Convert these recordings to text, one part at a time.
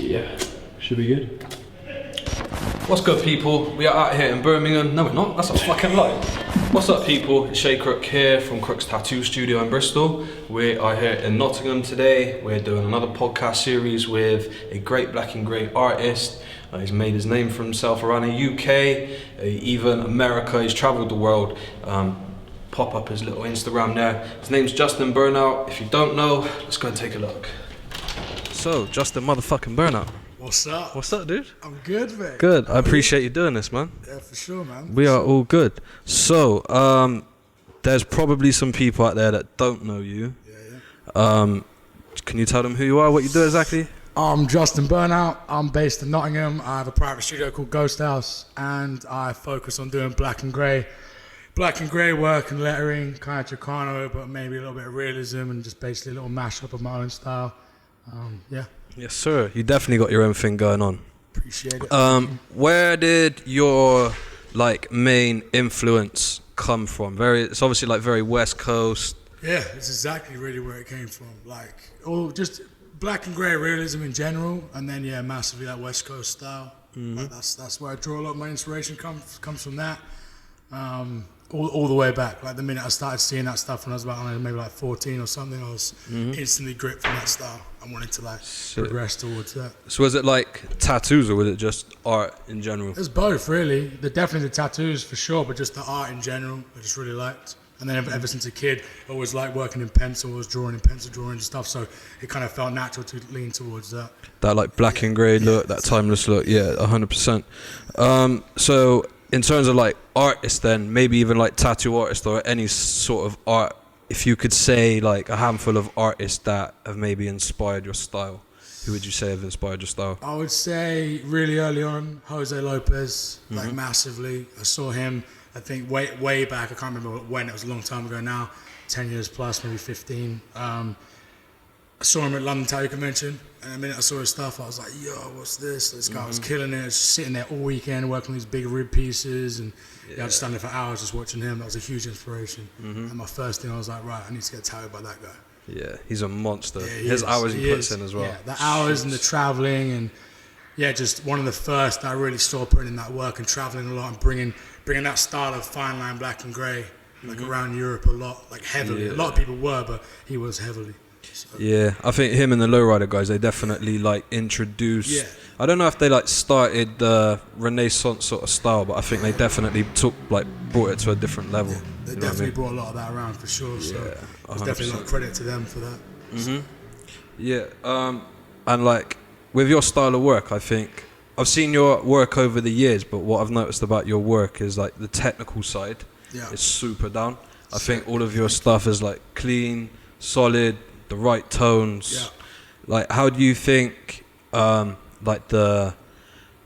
Yeah, should be good. What's good, people? We are out here in Birmingham. No, we're not. That's a fucking lie. What's up, people? It's Crook here from Crook's Tattoo Studio in Bristol. We are here in Nottingham today. We're doing another podcast series with a great black and grey artist. He's made his name for himself around the UK, even America. He's travelled the world. Pop up his little Instagram there. His name's Justin Burnout. If you don't know, let's go and take a look. So, Justin motherfucking Burnout. What's up? What's up, dude? I'm good, mate. Good. I appreciate you doing this, man. Yeah, for sure, man. We are all good. So, there's probably some people out there that don't know you. Yeah. Can you tell them who you are, what you do exactly? I'm Justin Burnout. I'm based in Nottingham. I have a private studio called Ghost House, and I focus on doing black and grey work and lettering, kind of Chicano, but maybe a little bit of realism and just basically a little mashup of my own style. Yeah. Yes, sir. You definitely got your own thing going on. Appreciate it. Where did your main influence come from? It's obviously very West Coast. Yeah, it's exactly really where it came from. Just black and grey realism in general, and then massively that West Coast style. Mm-hmm. That's where I draw a lot of my inspiration comes from that. All the way back, the minute I started seeing that stuff when I was about maybe 14 or something, I was instantly gripped from that style. I wanted to progress towards that. So was it tattoos or was it just art in general? It's both, really. Definitely the tattoos for sure, but just the art in general, I just really liked. And then ever since a kid, I always liked working in pencil, I was drawing in pencil drawing and stuff, so it kind of felt natural to lean towards that. That black and grey look, that timeless look, 100%. So in terms of artists then, maybe even tattoo artists or any sort of art, if you could say a handful of artists that have maybe inspired your style, who would you say have inspired your style? I would say really early on, Jose Lopez, massively. I saw him, I think way back, I can't remember when, it was a long time ago now, 10 years plus, maybe 15. I saw him at London Tattoo Convention, and the minute I saw his stuff, I was like, yo, what's this? This guy was killing it, just sitting there all weekend, working on these big rib pieces, and I was standing there for hours just watching him. That was a huge inspiration. And my first thing, I was like, right, I need to get tattooed by that guy. Yeah, he's a monster. His hours he puts in as well. Yeah, the hours and the traveling, and just one of the first that I really saw putting in that work and traveling a lot and bringing that style of fine line black and grey around Europe a lot, heavily. Yeah. A lot of people were, but he was heavily. So. Yeah, I think him and the lowrider guys, they definitely introduced. Yeah. I don't know if they started the Renaissance sort of style, but I think they definitely brought it to a different level. Yeah, they definitely brought a lot of that around for sure. So there's definitely a lot of credit to them for that. So. Yeah, and with your style of work, I think I've seen your work over the years, but what I've noticed about your work is the technical side is super down. I think all of your stuff is clean, solid, the right tones. Yeah. How do you think the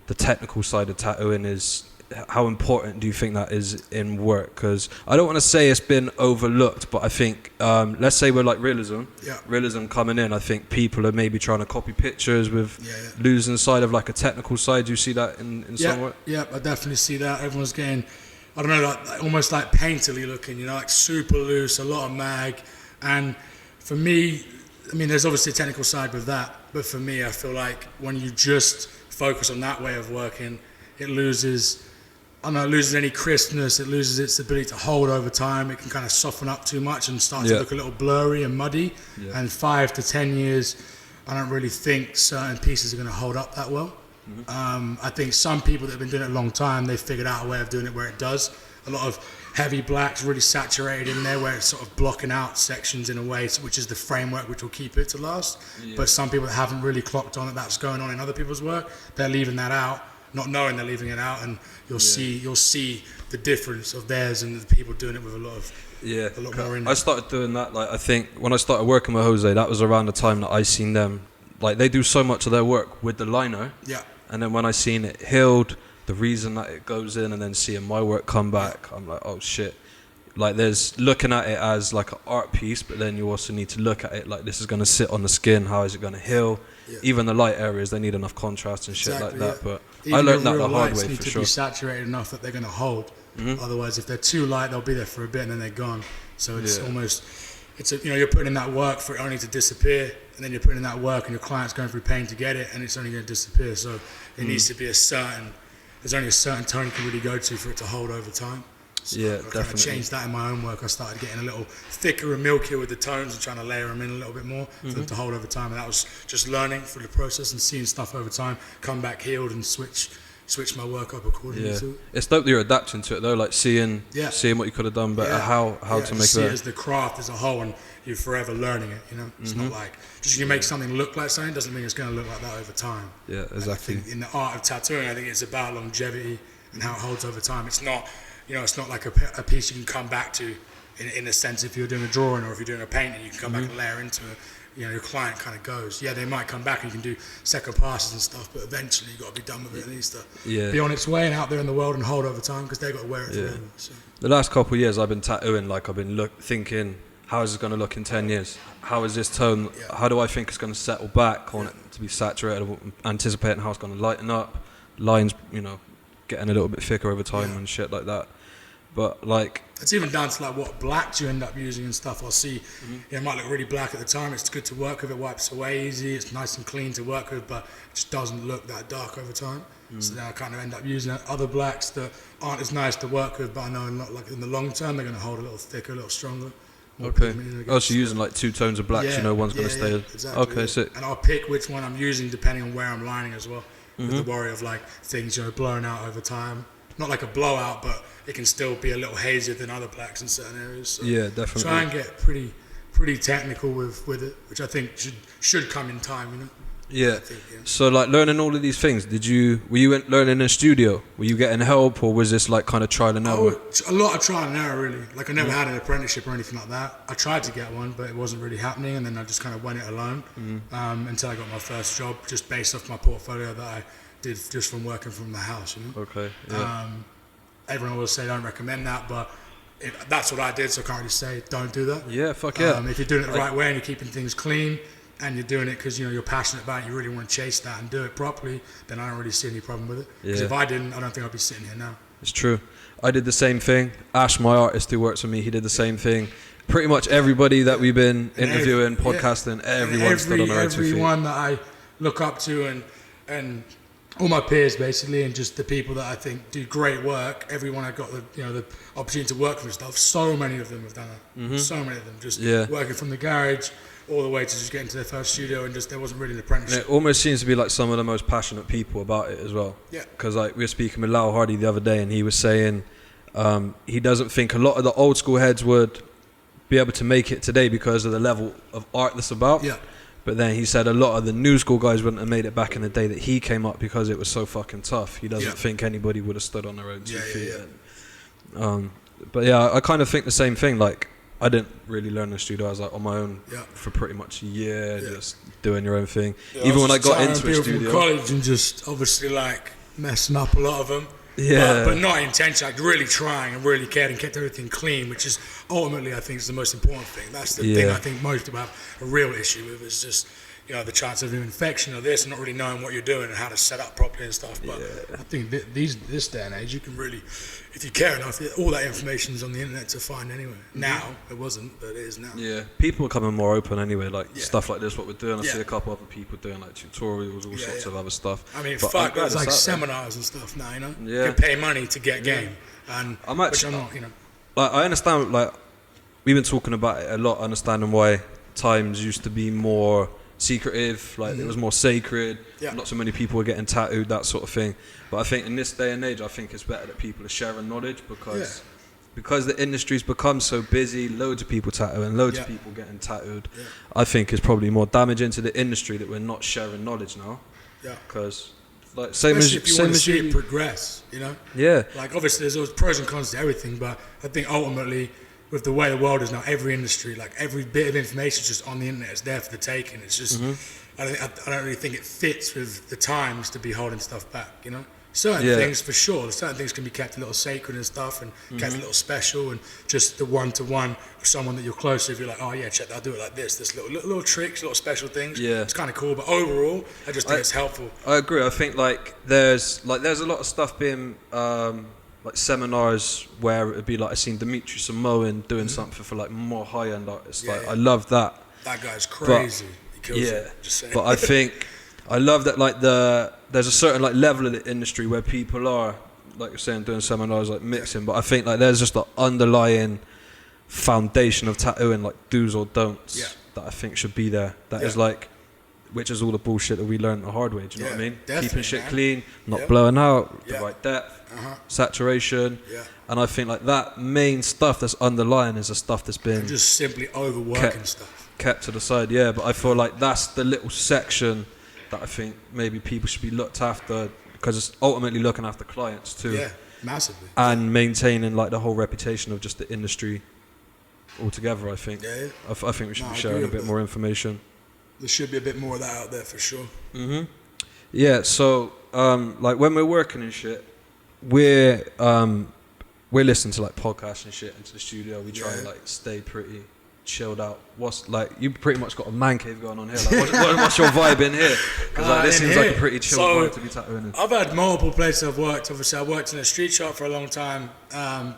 technical side of tattooing is, how important do you think that is in work? Because I don't want to say it's been overlooked, but I think let's say we're realism coming in, I think people are maybe trying to copy pictures with losing sight of a technical side. Do you see that in some way? Yeah, I definitely see that. Everyone's getting, I don't know, almost painterly looking, super loose, a lot of mag. And for me, there's obviously a technical side with that, but for me, I feel when you just focus on that way of working, it loses any crispness, it loses its ability to hold over time, it can kind of soften up too much and start to look a little blurry and muddy, and 5 to 10 years, I don't really think certain pieces are going to hold up that well. I think some people that have been doing it a long time, they've figured out a way of doing it where it does. A lot of heavy blacks really saturated in there where it's sort of blocking out sections in a way, which is the framework which will keep it to last. But some people that haven't really clocked on that's going on in other people's work, they're leaving that out, not knowing they're leaving it out, and you'll see the difference of theirs and the people doing it with a lot more in it. I started doing that, I think when I started working with Jose, that was around the time that I seen them, they do so much of their work with the liner, and then when I seen it healed, the reason that it goes in, and then seeing my work come back, I'm like, oh shit. There's looking at it as an art piece, but then you also need to look at it this is going to sit on the skin, how is it going to heal? Even the light areas, they need enough contrast and shit that. But even I learned that the hard way need for to sure. Be saturated enough that they're going to hold. Otherwise, if they're too light, they'll be there for a bit and then they're gone. So it's almost, you're putting in that work for it only to disappear. and then you're putting in that work, and your client's going through pain to get it, and it's only going to disappear. So it needs to be there's only a certain tone you can really go to for it to hold over time. So I definitely. kind of changed that in my own work. I started getting a little thicker and milkier with the tones and trying to layer them in a little bit more for them to hold over time. And that was just learning through the process and seeing stuff over time, come back healed and switch my work up accordingly to it. It's dope that you're adapting to it though, like seeing what you could have done better, how to make it see it as the craft as a whole, and you're forever learning it, you know. It's not like just you make something look like something doesn't mean it's going to look like that over time. Yeah, exactly. I think in the art of tattooing, I think it's about longevity and how it holds over time. It's not, it's not like a piece you can come back to in a sense. If you're doing a drawing or if you're doing a painting, you can come back and layer into it. Your client kind of goes. Yeah, they might come back and you can do second passes and stuff, but eventually you've got to be done with it. It needs to be on its way and out there in the world and hold over time because they've got to wear it forever. So. The last couple of years I've been tattooing, like I've been thinking, how is it going to look in 10 years? How is this tone, how do I think it's going to settle back? I want it to be saturated, anticipating how it's going to lighten up, lines, getting a little bit thicker over time and shit like that. But like, it's even down to like what blacks you end up using and stuff. I'll see, it might look really black at the time. It's good to work with. It wipes away easy. It's nice and clean to work with, but it just doesn't look that dark over time. So then I kind of end up using other blacks that aren't as nice to work with, but I know in the long term they're going to hold a little thicker, a little stronger. Okay. Oh, so you're using like two tones of blacks, one's going to stay. Exactly, okay, sick. And I'll pick which one I'm using depending on where I'm lining as well. With the worry of like things blowing out over time. Not like a blowout, but it can still be a little hazier than other blacks in certain areas. So definitely. Try and get pretty technical with it, which I think should come in time, Yeah. So like learning all of these things, were you learning in a studio? Were you getting help, or was this like kind of trial and error? A lot of trial and error, really. Like I never had an apprenticeship or anything like that. I tried to get one, but it wasn't really happening, and then I just kind of went it alone until I got my first job, just based off my portfolio that I did just from working from the house, Okay. Everyone will say don't recommend that, but that's what I did, so I can't really say don't do that. Yeah, fuck yeah. If you're doing it the right way and you're keeping things clean and you're doing it because you're passionate about it, you really want to chase that and do it properly, then I don't really see any problem with it. Because if I didn't, I don't think I'd be sitting here now. It's true. I did the same thing. Ash, my artist who works with me, he did the same thing. Pretty much everybody that we've been interviewing, podcasting, everyone stood on their own 2 feet. Everyone that I look up to and all my peers basically, and just the people that I think do great work. Everyone I got the opportunity to work with and stuff. So many of them have done it. So many of them just working from the garage all the way to just getting to their first studio, and just there wasn't really an apprenticeship. And it almost seems to be like some of the most passionate people about it as well. Yeah. Because like we were speaking with Lau Hardy the other day, and he was saying he doesn't think a lot of the old school heads would be able to make it today because of the level of art that's about. Yeah. But then he said a lot of the new school guys wouldn't have made it back in the day that he came up because it was so fucking tough. He doesn't think anybody would have stood on their own 2 feet. But yeah, I kind of think the same thing. Like, I didn't really learn in the studio. I was like on my own for pretty much a year, just doing your own thing. Yeah, even when I got into a from studio, college and just obviously like messing up a lot of them. Yeah, but not intentionally. Like really trying and really cared and kept everything clean, which is ultimately I think is the most important thing. That's the thing I think most people have a real issue with, is just the chance of an infection or this, and not really knowing what you're doing and how to set up properly and stuff. But I think this day and age, you can really, if you care enough, all that information is on the internet to find anyway. Now it wasn't, but it is now. Yeah, people are becoming more open anyway. Like stuff like this, what we're doing. I see a couple other people doing like tutorials, all sorts of other stuff. I mean, there's like seminars and stuff now. You can pay money to get game, and which I'm not. Like I understand. Like we've been talking about it a lot, understanding why times used to be more secretive, like it was more sacred, not so many people were getting tattooed, that sort of thing. But I think in this day and age, I think it's better that people are sharing knowledge because the industry's become so busy, loads of people tattooing, loads of people getting tattooed. I think it's probably more damaging to the industry that we're not sharing knowledge now. Because like especially if you want to see it progress, Yeah. Like obviously there's always pros and cons to everything, but I think ultimately, with the way the world is now, every industry, like every bit of information is just on the internet. It's there for the taking. It's just, I don't really think it fits with the times to be holding stuff back, Certain things, for sure. Certain things can be kept a little sacred and stuff, and kept a little special, and just the one-to-one with someone that you're close to. If you're like, oh yeah, check that, I'll do it like this. This little tricks, little special things. Yeah, it's kind of cool. But overall, I just think it's helpful. I agree. I think there's a lot of stuff being. Like seminars where it'd be like I seen Dimitri Samoan doing something for like more high-end artists. Like I love that. That guy's crazy. He kills it. Just saying. But I think I love that like there's a certain like level of the industry where people are, like you're saying, doing seminars like mixing. But I think like there's just the underlying foundation of tattooing, like do's or don'ts, that I think should be there. That is like, which is all the bullshit that we learned the hard way. Do you know what I mean? Keeping shit clean, not blowing out, the right depth, saturation. And I think like that main stuff that's underlying is the stuff that's been just simply overworking stuff. Kept to the side, but I feel like that's the little section that I think maybe people should be looked after, because it's ultimately looking after clients too. Yeah, massively. And maintaining like the whole reputation of just the industry altogether, I think. I think we should be sharing a bit more information. There should be a bit more of that out there for sure. Yeah, so like when we're working and shit, we're listening to like podcasts and shit into the studio. We try and like stay pretty chilled out. What's like, you pretty much got a man cave going on here. Like, what's your vibe in here? Because like this seems like a pretty chill vibe to be tattooing in. I've had multiple places I've worked. Obviously, I worked in a street shop for a long time.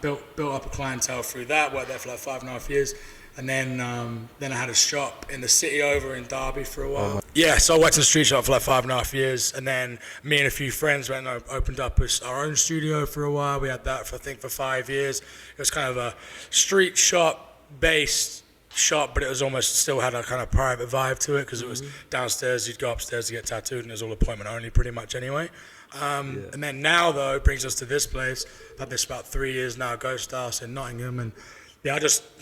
Built up a clientele through that. Worked there for like 5.5 years. And then I had a shop in the city over in Derby for a while. So I worked in a street shop for like 5.5 years, and then me and a few friends went and opened up our own studio for a while. We had that for 5 years. It was kind of a street shop based shop, but it was almost still had a kind of private vibe to it, because it was downstairs. You'd go upstairs to get tattooed, and it was all appointment only pretty much anyway. And then now though, it brings us to this place. I've had this about 3 years now, Ghost House in Nottingham, and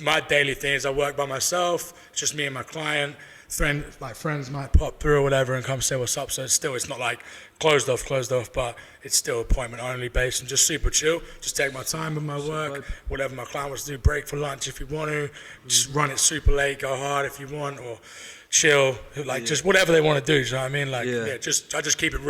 my daily thing is I work by myself. It's just me and my client. Friends might pop through or whatever and come say what's up. So it's not like closed off, but it's still appointment only based and just super chill. Just take my time with my work, whatever my client wants to do. Break for lunch if you want to. Just run it super late, go hard if you want, or chill. Just whatever they want to do. Do you know what I mean? I just keep it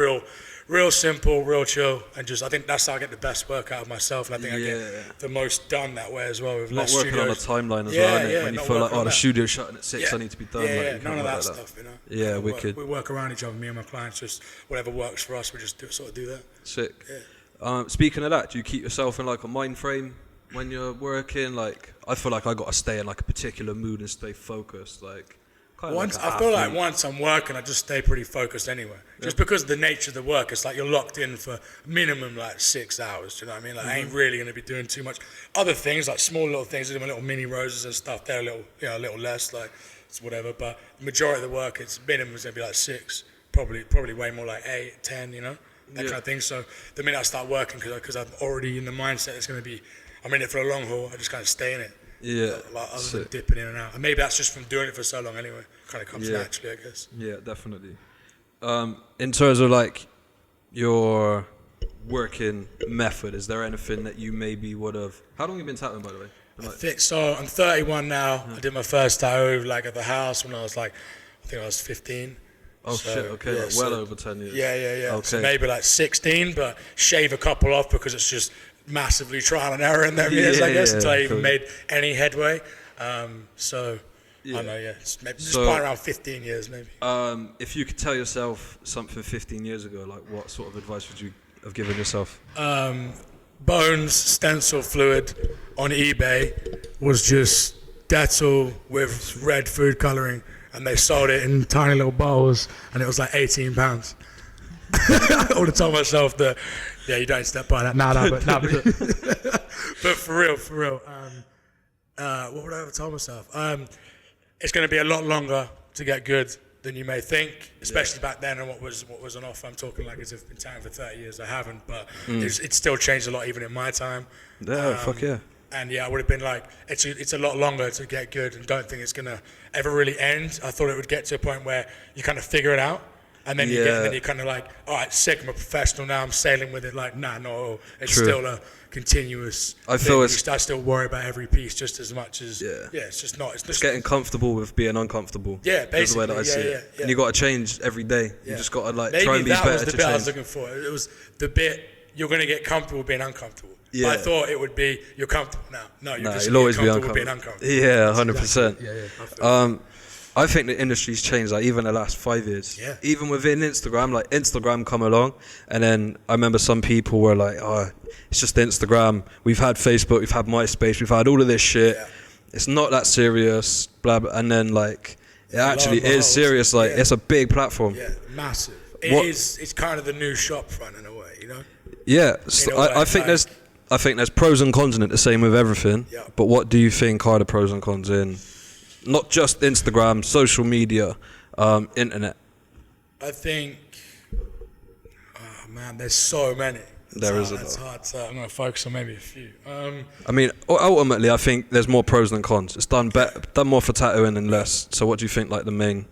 real simple, real chill, and I think that's how I get the best work out of myself, and I think I get the most done that way as well. With not working studios. On a timeline as well, innit? When you feel like, the studio's shutting at 6, I need to be done. None of that stuff, you know. Yeah, wicked. We work around each other, me and my clients, just whatever works for us, we just do that. Sick. Speaking of that, do you keep yourself in like a mind frame when you're working? Like, I feel like I got to stay in like a particular mood and stay focused, like. I feel like once I'm working, I just stay pretty focused anyway. Just because of the nature of the work, it's like you're locked in for minimum like 6 hours. Do you know what I mean? Like I ain't really going to be doing too much. Other things, like small little things, doing my little mini roses and stuff, they're a little less, like it's whatever. But the majority of the work, it's minimum is going to be like 6, probably way more like 8, 10, you know, that kind of thing. So the minute I start working, because I'm already in the mindset, it's going to be, I'm in it for a long haul. I just kind of stay in it. Other than dipping in and out. And maybe that's just from doing it for so long anyway. Kind of comes naturally, I guess. Yeah, definitely. In terms of like your working method, is there anything that you maybe would have... How long have you been tattooing, by the way? So I'm 31 now. I did my first tattoo like at the house when I was like, I think I was 15. Oh shit, okay, well over 10 years. Yeah. Okay. So maybe like 16, but shave a couple off because it's just massively trial and error in them years, I guess, until I even made any headway. I know, it's probably around 15 years, maybe. If you could tell yourself something 15 years ago, like what sort of advice would you have given yourself? Bones stencil fluid on eBay was just Dettol with red food colouring, and they sold it in tiny little bottles, and it was like £18. I would have told myself that, you don't step by that. But for real. What would I have told myself? It's going to be a lot longer to get good than you may think, especially back then and what was on offer. I'm talking like as if I've been tattooing for 30 years. I haven't, but it's still changed a lot even in my time. Fuck yeah. And I would have been like, it's a lot longer to get good, and don't think it's going to ever really end. I thought it would get to a point where you kind of figure it out. And then you're kind of like, all right, sick, I'm a professional now, I'm sailing with it. Like, no, it's still a continuous thing. I still worry about every piece just as much as, it's just not. It's getting comfortable with being uncomfortable. Yeah, basically. Is the way that I see it. And you got to change every day. You just got to try and be better to change. Maybe that was the bit I was looking for. It was the bit, you're going to get comfortable being uncomfortable. Yeah. But I thought it would be, you're comfortable now. No, you'll always be uncomfortable being uncomfortable. Yeah, 100%. I think the industry's changed, like even the last 5 years. Yeah. Even within Instagram, like Instagram come along, and then I remember some people were like, "Oh, it's just Instagram. We've had Facebook, we've had MySpace, we've had all of this shit. Yeah. It's not that serious." Blah blah. And then like It actually is serious. Like it's a big platform. Yeah, massive. It's kind of the new shop front in a way, you know. Yeah, I think there's pros and cons in it. The same with everything. Yeah. But what do you think are the pros and cons in not just Instagram, social media, internet? I think, oh man, there's so many. It's hard to, I'm going to focus on maybe a few. I mean, ultimately, I think there's more pros than cons. It's done more for tattooing and less. So what do you think like the main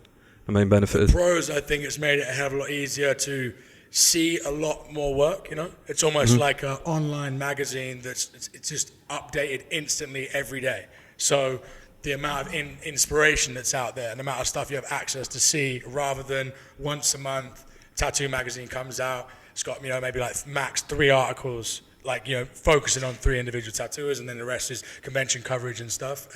benefit is? Pros, I think it's made it a hell of a lot easier to see a lot more work, you know? It's almost like an online magazine it's just updated instantly every day. So the amount of inspiration that's out there and the amount of stuff you have access to see, rather than once a month, Tattoo magazine comes out, it's got, you know, maybe like max 3 articles, like, you know, focusing on 3 individual tattooers, and then the rest is convention coverage and stuff.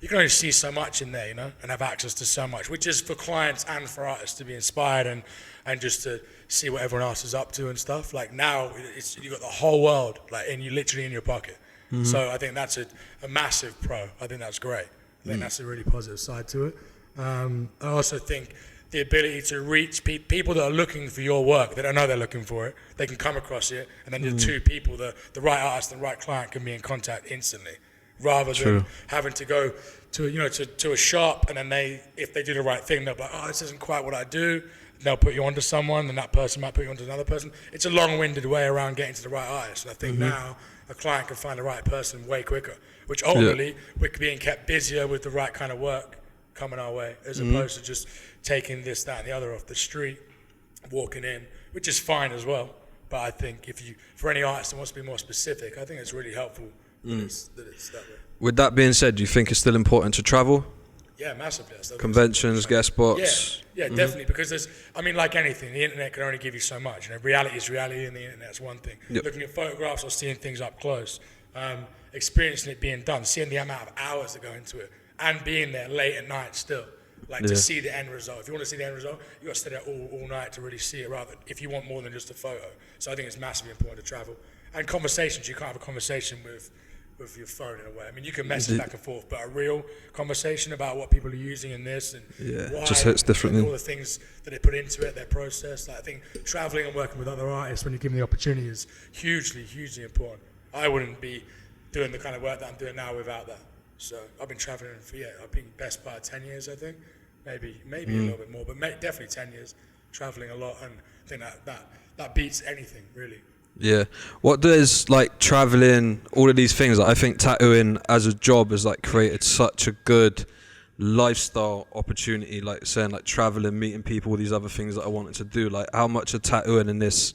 You can only see so much in there, you know, and have access to so much, which is for clients and for artists to be inspired and just to see what everyone else is up to and stuff. Like now, you've got the whole world like literally in your pocket. Mm-hmm. So I think that's a massive pro. I think that's great. I think that's a really positive side to it. I also think the ability to reach people that are looking for your work, they don't know they're looking for it, they can come across it, and then the 2 people, the right artist and the right client, can be in contact instantly, rather than having to go to a shop, and then if they do the right thing, they'll be like, oh, this isn't quite what I do. They'll put you onto someone, and that person might put you onto another person. It's a long-winded way around getting to the right artist. And I think now a client can find the right person way quicker, which ultimately we're being kept busier with the right kind of work coming our way, as opposed to just taking this, that, and the other off the street, walking in, which is fine as well. But I think for any artist that wants to be more specific, I think it's really helpful that it's that way. With that being said, do you think it's still important to travel? Yeah, massively. Conventions, guest spots. Yeah, definitely. Because like anything, the internet can only give you so much. You know, reality is reality, and the internet's one thing. Yep. Looking at photographs or seeing things up close, experiencing it being done, seeing the amount of hours that go into it, and being there late at night still, to see the end result. If you want to see the end result, you got to stay there all night to really see it. Rather, if you want more than just a photo. So I think it's massively important to travel. And conversations, you can't have a conversation with your phone in a way. I mean, you can message back and forth, but a real conversation about what people are using in this and why, just hits differently. And all the things that they put into it, their process. Like, I think traveling and working with other artists when you give them the opportunity is hugely, hugely important. I wouldn't be doing the kind of work that I'm doing now without that. So I've been traveling for I've been best part of 10 years, I think, maybe a little bit more, but definitely 10 years traveling a lot, and I think that beats anything really. Yeah. What does like traveling, all of these things, I think tattooing as a job has like created such a good lifestyle opportunity, like saying like traveling, meeting people, all these other things that I wanted to do. Like how much of tattooing in this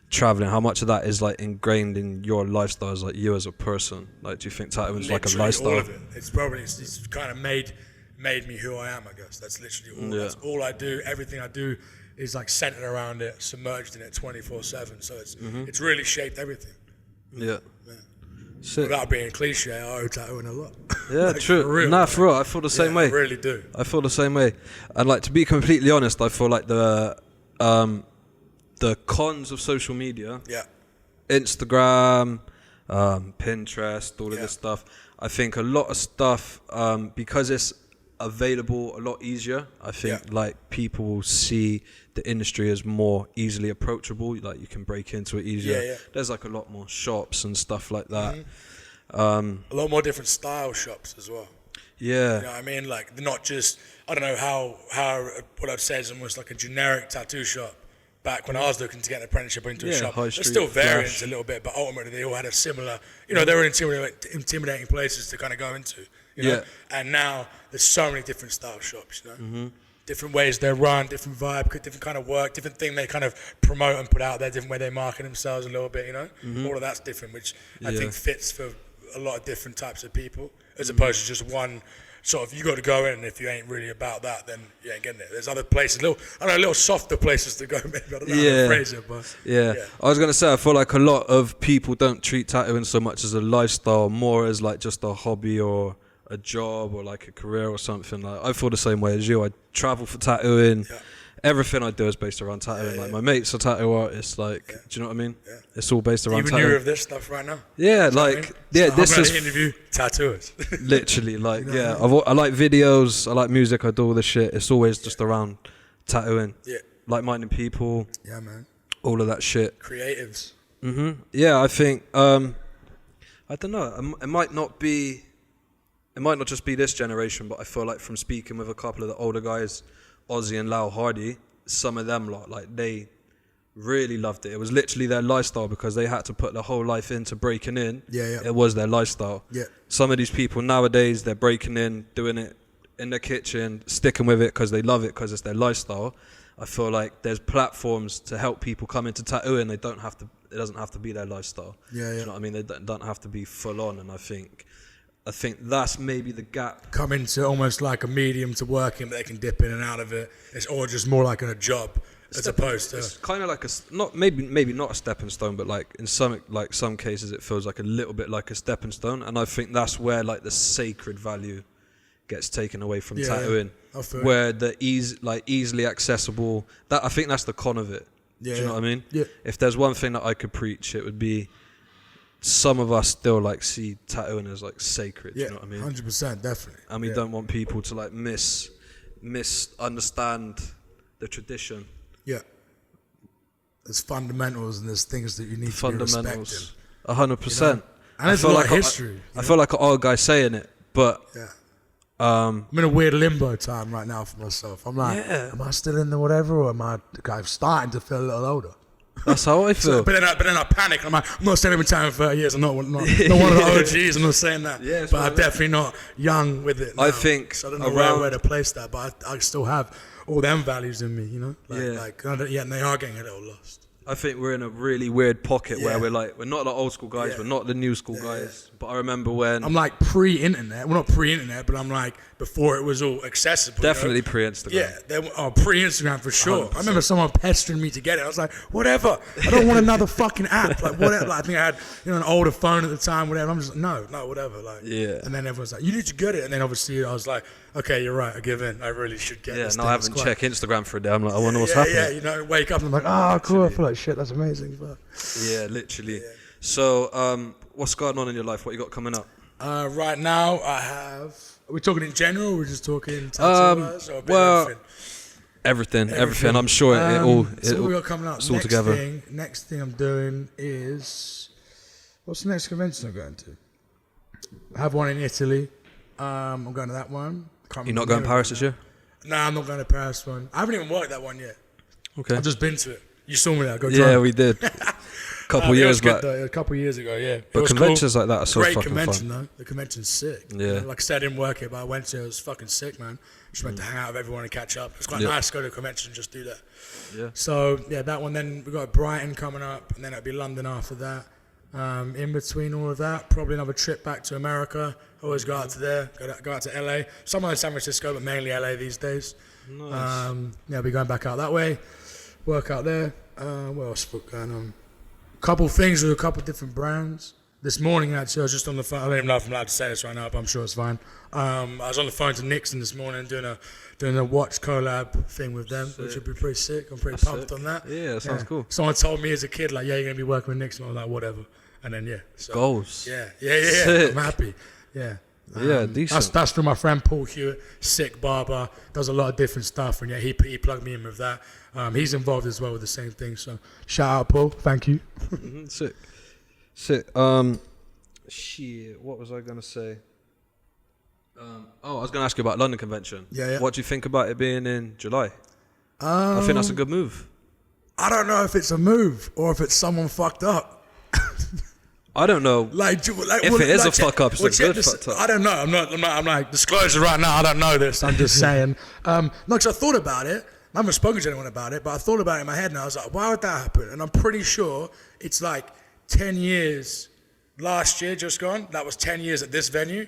traveling, how much of that is like ingrained in your lifestyle as like you as a person? Like do you think tattooing is like a lifestyle? All of it. It's probably it's kind of made me who I am, I guess. That's literally all. That's all I do. Everything I do is like centered around it, submerged in it 24/7. So it's really shaped everything. Yeah. Without being cliche, I owe tattooing a lot. Yeah, like, true. For real, nah, for real. I feel the same way. I really do. I feel the same way. And like to be completely honest, I feel like the cons of social media, Instagram, Pinterest, all of this stuff. I think a lot of stuff because it's available a lot easier. I think like people will see the industry as more easily approachable. Like you can break into it easier. There's like a lot more shops and stuff like that. A lot more different style shops as well. Yeah. You know what I mean? Like not just, I don't know how what I've said is almost like a generic tattoo shop. Back when I was looking to get an apprenticeship into a shop, there's still variants a little bit, but ultimately they all had a similar, they were intimidating places to kind of go into, you know? And now there's so many different style shops, different ways they're run, different vibe, different kind of work, different thing they kind of promote and put out there, different way they market themselves a little bit, all of that's different, which I think fits for a lot of different types of people, as opposed to just one. Sort of, you got to go in, and if you ain't really about that, then you ain't getting it. There's other places, little softer places to go. Maybe I don't know how to phrase it, but I was gonna say, I feel like a lot of people don't treat tattooing so much as a lifestyle, more as like just a hobby or a job or like a career or something. Like I feel the same way as you. I travel for tattooing. everything I do is based around tattooing. Like my mates are tattoo artists. Like, do you know what I mean? Yeah. It's all based around even tattooing. you're of this stuff right now. Yeah, like this is interview tattooers. literally like I like videos. I like music. I do all this shit. It's always just around tattooing. Yeah. Like-minded people. Yeah, man. All of that shit. Creatives. Yeah, I think I don't know. It might not just be this generation, but I feel like from speaking with a couple of the older guys, Ozzy and Lau Hardy, some of them like they really loved it. It was literally their lifestyle because they had to put their whole life into breaking in. Yeah. It was their lifestyle. Yeah. Some of these people nowadays, they're breaking in, doing it in their kitchen, sticking with it because they love it because it's their lifestyle. I feel like there's platforms to help people come into tattooing. It doesn't have to be their lifestyle. Yeah. Do you know what I mean? They don't have to be full on, and I think that's maybe the gap. Come into almost like a medium to work in, but they can dip in and out of it. It's or just more like a job as opposed to. It's kind of like maybe not a stepping stone, but like in some cases it feels like a little bit like a stepping stone, and I think that's where like the sacred value gets taken away from tattooing, where the easily accessible. That I think that's the con of it. Yeah, do you know what I mean? Yeah. If there's one thing that I could preach, it would be some of us still like see tattooing as like sacred. Yeah, do you know what I mean? 100%, definitely. And we don't want people to like misunderstand the tradition. Yeah. There's fundamentals and there's things that you need to be respecting. 100%. And there's a lot of history. I feel like an old guy saying it, but I'm in a weird limbo time right now for myself. I'm like, am I still in the whatever, or am I starting to feel a little older? That's how I feel. But then I panic. I'm like, I'm not staying in time for 30 years. I'm not one of the OGs. I'm not saying that. Yeah, but I'm definitely not young with it now. I think so I don't know where to place that, but I still have all them values in me, you know? And they are getting a little lost. I think we're in a really weird pocket where we're not the old school guys, we're not the new school guys. But I remember when I'm like pre-internet. Well, not pre-internet, but I'm like before it was all accessible. Definitely pre-Instagram. Yeah, pre-Instagram for sure. 100%. I remember someone pestering me to get it. I was like, whatever. I don't want another fucking app. Like whatever. Like, I think I had an older phone at the time. Whatever. I'm just like, no, whatever. Like And then everyone's like, you need to get it. And then obviously I was like, okay, you're right. I give in. I really should get this. Yeah, no, I haven't checked Instagram for a day. I'm like, I wonder what's happening. Yeah, wake up and I'm like, cool. I feel like shit. That's amazing. But yeah, literally. Yeah. So, what's going on in your life? What you got coming up? Right now, I have. Are we talking in general? Or we're just talking tattoo-wise, or a bit of everything. I'm sure so what we got coming up? It's all together. Next thing I'm doing is, what's the next convention I'm going to? I have one in Italy. I'm going to that one. You're not going to Paris this year? No, I'm not going to Paris one. I haven't even worked that one yet. Okay. I've just been to it. You saw me there. Yeah, we did. Couple years back. A couple years ago, yeah. But conventions like that are so great fucking convention, fun. Though. The convention's sick. Yeah. Like I said, I didn't work it, but I went to it. It was fucking sick, man. Just went to hang out with everyone and catch up. It's quite nice to go to a convention and just do that. Yeah. So, that one. Then we got Brighton coming up, and then it'll be London after that. In between all of that, probably another trip back to America. Always go out to there, go out to LA. Somewhere in San Francisco, but mainly LA these days. Nice. I'll be going back out that way. Work out there. What else going on? Couple things with a couple different brands. This morning, actually, I was just on the phone. I don't even know if I'm allowed to say this right now, but I'm sure it's fine. I was on the phone to Nixon this morning doing a watch collab thing with them, which would be pretty sick. I'm pretty pumped on that. Yeah, that sounds cool. Someone told me as a kid, like, you're going to be working with Nixon. I was like, whatever. And then, so, goals. Yeah. Sick. I'm happy. Yeah. Decent. That's through my friend Paul Hewitt, sick barber, does a lot of different stuff, and he plugged me in with that. He's involved as well with the same thing. So shout out, Paul. Thank you. Sick. Shit. What was I gonna say? I was gonna ask you about London Convention. Yeah. What do you think about it being in July? I think that's a good move. I don't know if it's a move or if it's someone fucked up. I don't know. If it is a fuck up, it's a good fucked up. I don't know. I'm like, disclosure right now. I don't know this. I'm just saying. No, because I thought about it. I haven't spoken to anyone about it, but I thought about it in my head and I was like, why would that happen? And I'm pretty sure it's like 10 years last year just gone. That was 10 years at this venue.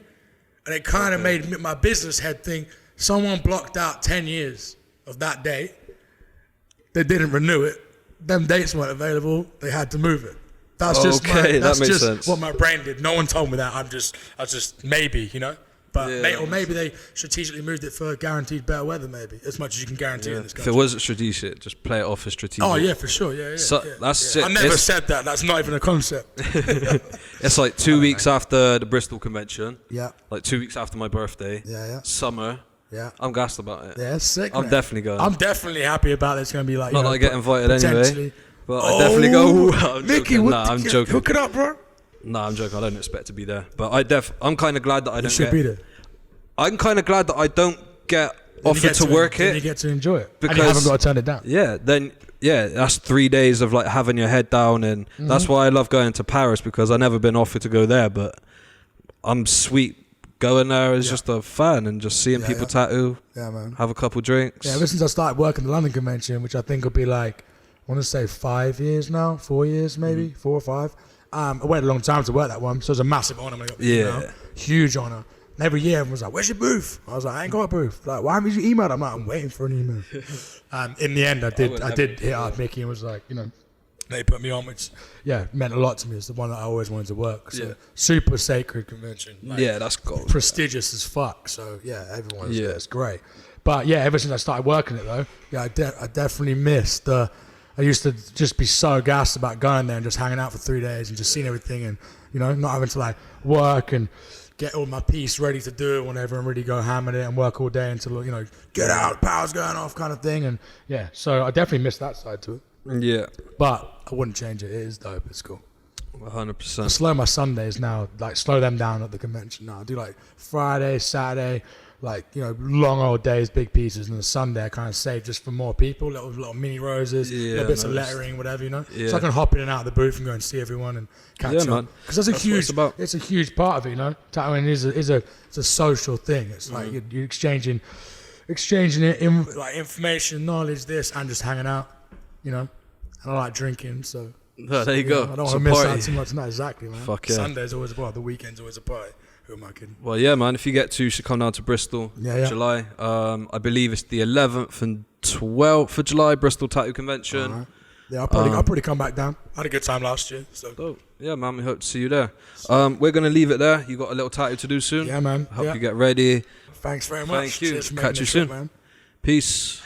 And it kind of made my business head think someone blocked out 10 years of that date. They didn't renew it. Them dates weren't available. They had to move it. That's just that makes sense. What my brain did. No one told me that. I was just maybe, you know. But or maybe they strategically moved it for guaranteed better weather, maybe, as much as you can guarantee in this country. If it wasn't strategic, just play it off as strategic. Oh, yeah, for sure, yeah. So, that's it. I never said that. That's not even a concept. It's like 2 weeks after the Bristol convention. Yeah. Like 2 weeks after my birthday. Yeah. Summer. Yeah. I'm gassed about it. Yeah, it's sick, I'm definitely going. I'm definitely happy about it. It's going to be like, not that I get invited anyway. But I Oh, definitely go. I'm Mickey, joking. what Nah, I'm joking. Hook it up, bro. Nah, I'm joking. I don't expect to be there. But I'm kind of glad that I don't should be there. I'm kind of glad that I don't get offered to work it. You get to enjoy it. Because and you haven't got to turn it down. Yeah, that's 3 days of like having your head down, and that's why I love going to Paris, because I've never been offered to go there, but I'm sweet going there as just a fan and just seeing people tattoo. Yeah, man. Have a couple drinks. Yeah, ever since I started working the London convention, which I think will be like, I want to say 5 years now, 4 years maybe, 4 or 5. I waited a long time to work that one, so it was a massive honour. Huge honour. And every year everyone was like, "Where's your booth?" I was like, "I ain't got a booth." Like, "Why haven't you emailed?" I'm like, "I'm waiting for an email." In the end, I did hit up Mickey and was like, they put me on, which meant a lot to me. It's the one that I always wanted to work. So super sacred convention. Like, that's gold. Prestigious as fuck. So everyone's there. It's great. But ever since I started working it though, I definitely missed the. I used to just be so gassed about going there and just hanging out for 3 days and just seeing everything, and not having to like work and get all my piece ready to do it whenever and really go ham at it and work all day until get out, power's going off kind of thing. And so I definitely missed that side to it. Yeah, but I wouldn't change it. It is dope. It's cool. 100%. I slow my Sundays now, like slow them down at the convention now. I do like Friday, Saturday, like long old days, big pieces, and the Sunday I kind of save just for more people, little mini roses, little bits of lettering, whatever, so I can hop in and out of the booth and go and see everyone and catch up. Because it's a huge part of it, tattooing is a social thing. It's like you're exchanging it in like information, knowledge, this, and just hanging out, and I like drinking, so. There you go. I don't want to miss out too much. Not exactly, man. Fuck yeah. Sunday's always a party. The weekend's always a party. Who am I kidding? Well, yeah, man. If you get to, you should come down to Bristol, July. I believe it's the 11th and 12th of July, Bristol Tattoo Convention. Right. Yeah, I'll probably come back down. I had a good time last year. So. Dope. Yeah, man. We hope to see you there. We're gonna leave it there. You got a little tattoo to do soon. Yeah, man. Hope you get ready. Thanks very much. Thank you. Catch you soon. Man. Peace.